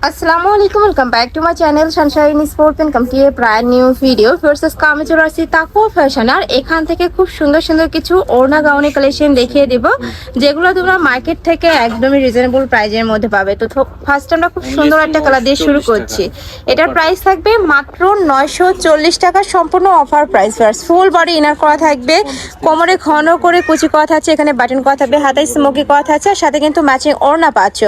আসসালামু আলাইকুম, welcome back to my channel Sunshine Sport and complete brand new video ভার্সেস কামে চলে আসছি তাকুয়া ফ্যাশন। আর এখান থেকে খুব সুন্দর সুন্দর কিছু ওড়না গাউনি কালেকশন দেখিয়ে দেব, যেগুলো তোমরা মার্কেট থেকে একদমই রিজনেবল প্রাইজের মধ্যে পাবে। তো ফার্স্ট আমরা খুব সুন্দর একটা কালার দিয়ে শুরু করছি। এটার প্রাইস থাকবে মাত্র 940 টাকা, সম্পূর্ণ offer price. First full body inner করা থাকবে, কোমরে ঘন করে কুচি করা থাকছে, এখানে বাটন করা থাকবে, হাতায় স্মোকি করা থাকছে, আর সাথে কিন্তু ম্যাচিং ওড়না পাচ্ছ।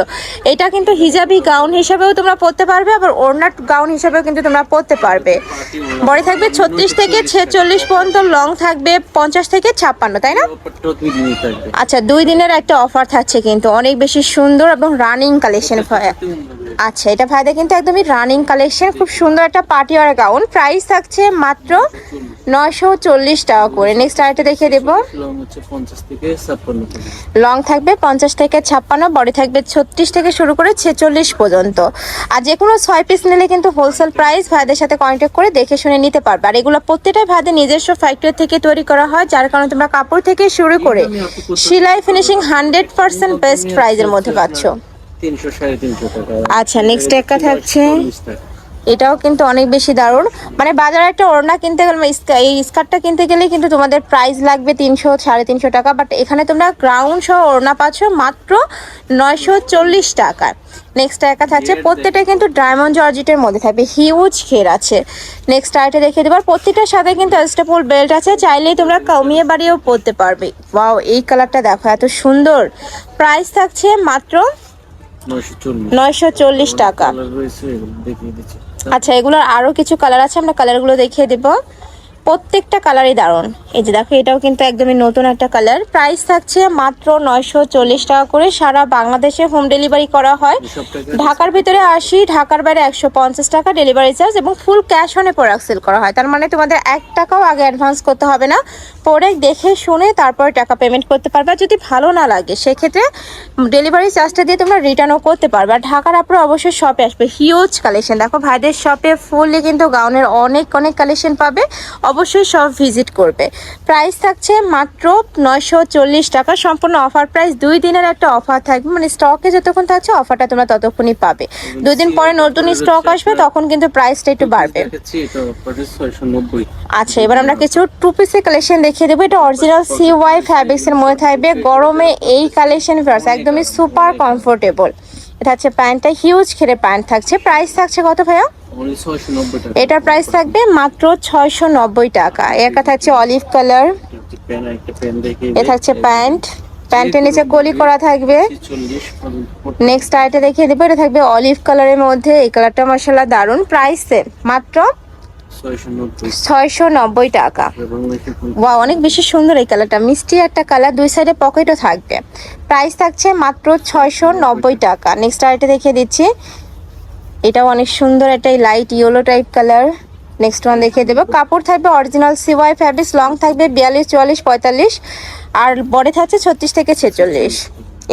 এটা কিন্তু হিজাবি গাউন হিসাবে তোমরা পড়তে পারবে, আবার ওড়না গাউন হিসেবেও কিন্তু তোমরা পড়তে পারবে। বডি থাকবে 36 থেকে 46 পর্যন্ত, লং থাকবে 50 থেকে 56, তাই না? আচ্ছা, 2 দিনের একটা অফার থাকছে, কিন্তু অনেক বেশি সুন্দর এবং রানিং কালেকশন। আচ্ছা, এটা ভাইদের কিন্তু একদমই রানিং কালেকশন, খুব সুন্দর একটা পার্টিওয়ার গাউন। প্রাইস থাকছে মাত্র 940 টাকা করে। নেক্সট আরেকটা দেখিয়ে দেবো। লং থাকবে 50 থেকে 56, বডি থাকবে 36 থেকে শুরু করে 46 পর্যন্ত। আর যে কোনো 6 পিস নিলে কিন্তু হোলসেল প্রাইস, ভাইদের সাথে কন্ট্যাক্ট করে দেখে শুনে নিতে পারবে। আর এগুলো প্রত্যেকটাই ভাইদের নিজস্ব ফ্যাক্টরি থেকে তৈরি করা হয়, যার কারণে তোমরা কাপড় থেকে শুরু করে সেলাই ফিনিশিং 100% বেস্ট প্রাইজের মধ্যে পাচ্ছ। 300-350 টাকা। আচ্ছা, নেক্সট একটা থাকছে, এটাও কিন্তু অনেক বেশি দারুণ। মানে বাজারে একটা ওড়না কিনতে গেলে, এই স্কার্টটা কিনতে গেলে কিন্তু তোমাদের প্রাইস লাগবে 300-350 টাকা, বাট এখানে তোমরা গ্রাউন্ড সহ ওড়না পাচ্ছ মাত্র 940 টাকায়। নেক্সট একটা থাকছে, প্রত্যেকটা কিন্তু ডায়মন্ড জর্জেটের মধ্যে থাকবে, হিউজ ঘের আছে। নেক্সট আইটা দেখিয়ে দেবার, প্রত্যেকটার সাথে কিন্তু স্টেপল বেল্ট আছে, চাইলেই তোমরা কমিয়ে বাড়িয়েও পরতে পারবে। ওয়াও, এই কালারটা দেখো এত সুন্দর। প্রাইস থাকছে মাত্র 940 টাকা। আচ্ছা, এগুলোর আরো কিছু কালার আছে, আমরা কালারগুলো দেখিয়ে দেবো। প্রত্যেকটা কালারই দারুণ। এই যে দেখো, এটাও কিন্তু একদমই নতুন একটা কালার। প্রাইস থাকছে মাত্র 940 টাকা করে। সারা বাংলাদেশে হোম ডেলিভারি করা হয়। ঢাকার ভিতরে 80, ঢাকার বাইরে 150 টাকা ডেলিভারি চার্জ, এবং ফুল ক্যাশ অনে প্রোডাক্ট সেল করা হয়। তার মানে তোমাদের 1 টাকাও আগে অ্যাডভান্স করতে হবে না, প্রোডাক্ট দেখে শুনে তারপর টাকা পেমেন্ট করতে পারবে। যদি ভালো না লাগে সেক্ষেত্রে ডেলিভারি চার্জটা দিয়ে তোমরা রিটার্নও করতে পারবে। আর ঢাকার আপনারা অবশ্যই শপে আসবে। হিউজ কালেকশন দেখো, ভাইদের শপে ফুললি কিন্তু গাউনের অনেক কালেকশন পাবে, অবশ্যই সব ভিজিট করবে। প্রাইস থাকছে মাত্র 940 টাকা, সম্পূর্ণ অফার প্রাইস। 2 দিনের একটা অফার থাকবে, মানে স্টকে যতক্ষণ থাকছে অফারটা তোমরা ততক্ষণই পাবে। 2 দিন পরে নতুন স্টক আসবে, তখন কিন্তু প্রাইসটা একটু বাড়বে। আচ্ছা, এবার আমরা কিছু 2 পিসের কালেকশন দেখিয়ে দেবো। এটা অরিজিনাল CY ফ্যাব্রিক্স এর মধ্যে থাকবে। গরমে এই কালেকশন একদমই সুপার কমফোর্টেবল। এটা হচ্ছে প্যান্টটা, হিউজ ঘেরে প্যান্ট থাকছে। প্রাইস থাকছে কত ভাইয়া? এটার প্রাইস থাকবে মাত্র 690 টাকা। একটা থাকছে অলিভ কালার, এ থাকছে প্যান্ট, প্যান্টের নিচে কলি করা থাকবে। নেক্সট আইটা দেখিয়ে দেবো, এটা থাকবে অলিভ কালারের মধ্যে। এই কালারটা মাশাআল্লাহ দারুণ। প্রাইসে মাত্র 690 টাকা। ওয়াও, অনেক বেশি সুন্দর এই কালারটা, মিষ্টি একটা কালার, 2 সাইডে পকেটও থাকবে। প্রাইস থাকছে মাত্র 690 টাকা। নেক্সট আইটা দেখিয়ে দিচ্ছি, এটাও অনেক সুন্দর, এটাই light yellow type colour. Next one দেখিয়ে দেবো। কাপড় থাকবে অরিজিনাল CY ফ্যাব্রিক্স, লং থাকবে 42, 44, 45, আর বডি থাকছে 36 থেকে 46।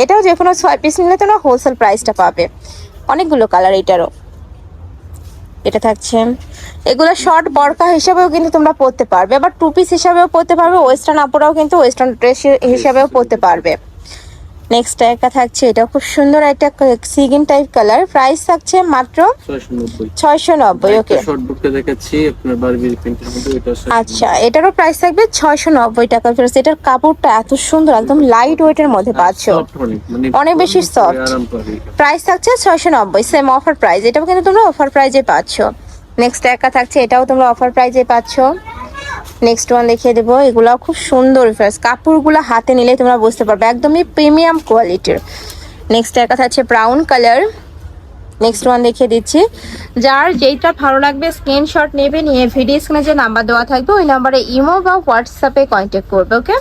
এটাও যে কোনো 6 পিস নিলে তোমরা হোলসেল প্রাইসটা পাবে। অনেকগুলো কালার এটারও। এটা থাকছে, এগুলো শর্ট বরকা হিসাবেও কিন্তু তোমরা পরতে পারবে, আবার 2 পিস হিসাবেও পরতে পারবে। ওয়েস্টার্ন আপুরাও কিন্তু ওয়েস্টার্ন ড্রেস হিসাবেও পরতে পারবে। নেক্সট একটা থাকছে, এটা খুব সুন্দর একটা সিগিন টাইপ কালার। প্রাইস থাকছে মাত্র 690। ওকে, আচ্ছা, এটারও প্রাইস থাকবে 690 টাকা। এটার কাপড়টা এত সুন্দর, একদম লাইট ওয়েটের মধ্যে পাচ্ছ, অনেক বেশি সফট। প্রাইস থাকছে 690, সেম অফার প্রাইস। এটাও কিন্তু তোমরা অফার প্রাইজে পাচ্ছ। নেক্সট একটা থাকছে, এটাও তোমরা অফার প্রাইজে পাচ্ছ। নেক্সট ওয়ান দেখিয়ে দেবো। এগুলো খুব সুন্দর, ফার্স্ট কাপড়গুলো হাতে নিলে তোমরা বুঝতে পারবে, একদমই প্রিমিয়াম কোয়ালিটির। নেক্সট একটা থাকছে ব্রাউন কালার। নেক্সট ওয়ান দেখিয়ে দিচ্ছি। যার যেইটা ভালো লাগবে স্ক্রিনশট নেবে, নিয়ে ভিডিও স্ক্রিনে যে নাম্বার দেওয়া থাকবে ওই নাম্বারে ইমো বা হোয়াটসঅ্যাপে কন্ট্যাক্ট করবে। ওকে,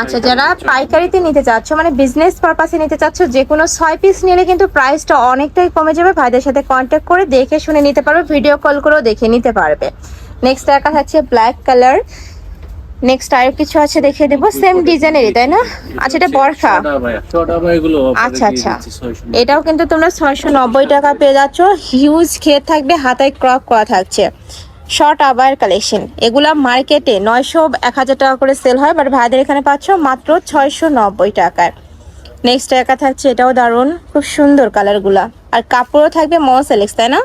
আচ্ছা, যারা পাইকারিতে নিতে চাচ্ছ, মানে বিজনেস পারপাসে নিতে চাচ্ছ, যে কোনো 6 পিস নিলে কিন্তু প্রাইসটা অনেকটাই কমে যাবে। ভাইদের সাথে কন্ট্যাক্ট করে দেখে শুনে নিতে পারবে, ভিডিও কল করেও দেখে নিতে পারবে। নেক্সট একটা থাকছে ব্ল্যাক কালার। নেক্সট আর কিছু আছে দেখিয়ে দেবো, সেম ডিজাইনেরই, তাই না? আচ্ছা, এটা বরখা। আচ্ছা আচ্ছা, এটাও কিন্তু তোমরা 690 টাকা পেয়ে যাচ্ছ। হিউজ ঘের থাকবে, হাতায় ক্রপ করা থাকছে, শর্ট আবায়ের কালেকশন। এগুলা মার্কেটে 900-1000 টাকা করে সেল হয়, বাট ভাইদের এখানে পাচ্ছ মাত্র 690 টাকায়। নেক্সট একা থাকছে, এটাও দারুণ, খুব সুন্দর কালারগুলা। আর কাপড়ও থাকবে মমোসেলেক্স, তাই না?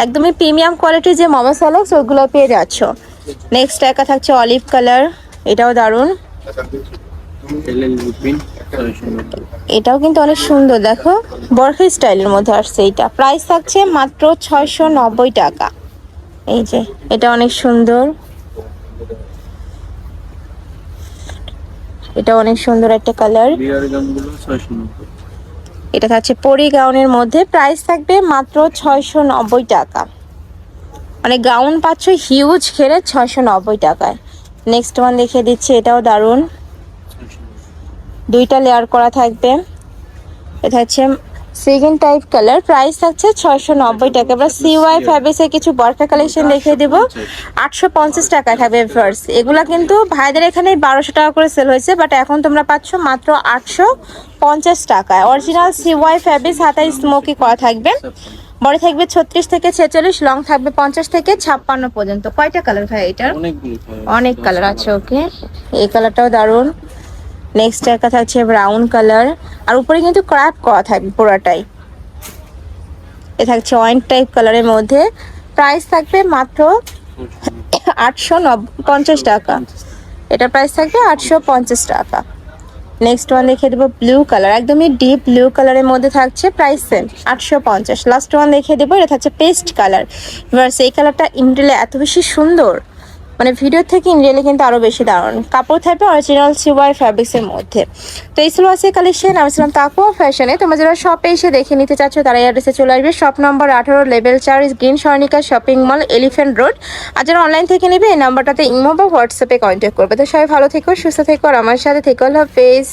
একদমই প্রিমিয়াম কোয়ালিটির যে মমোসেলেক্স ওইগুলো পেয়ে যাচ্ছ। নেক্সট একা থাকছে অলিভ কালার, এটাও দারুণ। LL Lupin 690। এটাও কিন্তু অনেক সুন্দর, দেখো বরখা স্টাইলের মধ্যে আসছে। এটা প্রাইস থাকছে মাত্র 690 টাকা। এই যে এটা অনেক সুন্দর, এটা অনেক সুন্দর একটা কালার। বিয়ার গামগুলো 690। এটা থাকছে পরি গাউনের মধ্যে, প্রাইস থাকবে মাত্র 690 টাকা। মানে গাউন পাচ্ছ হিউজ ঘেরে 690 টাকায়। নেক্সট ওয়ান দেখিয়ে দিচ্ছি, এটাও দারুণ, 690। দুইটা লেয়ার করা থাকবে। এটা হচ্ছে সেকেন্ড টাইপ কালার, প্রাইস থাকছে 690 টাকা। এবার সিওয়াই ফ্যাব্রিক্সের কিছু বরখা কালেকশন দেখিয়ে দেবো, 850 টাকায় থাকবে ফার্স্ট। এগুলা কিন্তু ভাইদের এখানে 1200 টাকা করে সেল হয়েছে, বাট এখন তোমরা পাচ্ছ মাত্র 850 টাকায়। অরিজিনাল সিওয়াই ফ্যাব্রিক্স, হাতায় স্মোকি করা থাকবে। বড় থাকবে 36 থেকে 46, লং থাকবে 50 থেকে 56 পর্যন্ত। কয়টা কালার ভাই এটার? অনেকগুলো color। অনেক কালার আছে। ওকে, এই কালারটাও দারুণ। নেক্সট একটা থাকছে ব্রাউন কালার, আর উপরে কিন্তু ক্র্যাপ করা থাকবে পুরাটাই। এ থাকছে ওয়াইন টাইপ কালারের মধ্যে, প্রাইস থাকবে মাত্র 850 টাকা। এটা প্রাইস থাকবে 850 টাকা। নেক্সট ওয়ান দেখিয়ে দেবো ব্লু কালার, একদমই ডিপ ব্লু কালারের মধ্যে থাকছে, প্রাইস সেম 850। লাস্ট ওয়ান দেখিয়ে দেবো, এটা থাকছে পেস্ট কালার। এবার সেই কালারটা ইনরিয়েলে এত বেশি সুন্দর, মানে ভিডিও থেকে ইনরিয়েলে কিন্তু আরো বেশি দারুণ। কাপড় থাকবে অরিজিনাল সিওয়াই ফ্যাব্রিক্সের মধ্যে। তো এই ছিল আজকে কালেকশন। আমি ছিলাম তাকুয়া ফ্যাশনে। তোমরা যারা শপে এসে দেখে নিতে চাচ্ছ তারা এই অ্যাড্রেসে চলে আসবে, shop number 18, level 4, green Swarnika shopping mall, elephant road. আর যারা অনলাইন থেকে নেবে এই নাম্বারটাতে ইমো বা হোয়াটসঅ্যাপে কন্ট্যাক্ট করবে। তো সবাই ভালো থেকো, সুস্থ থেকো, আর আমার সাথে থেকো। আল্লাহ হাফেজ।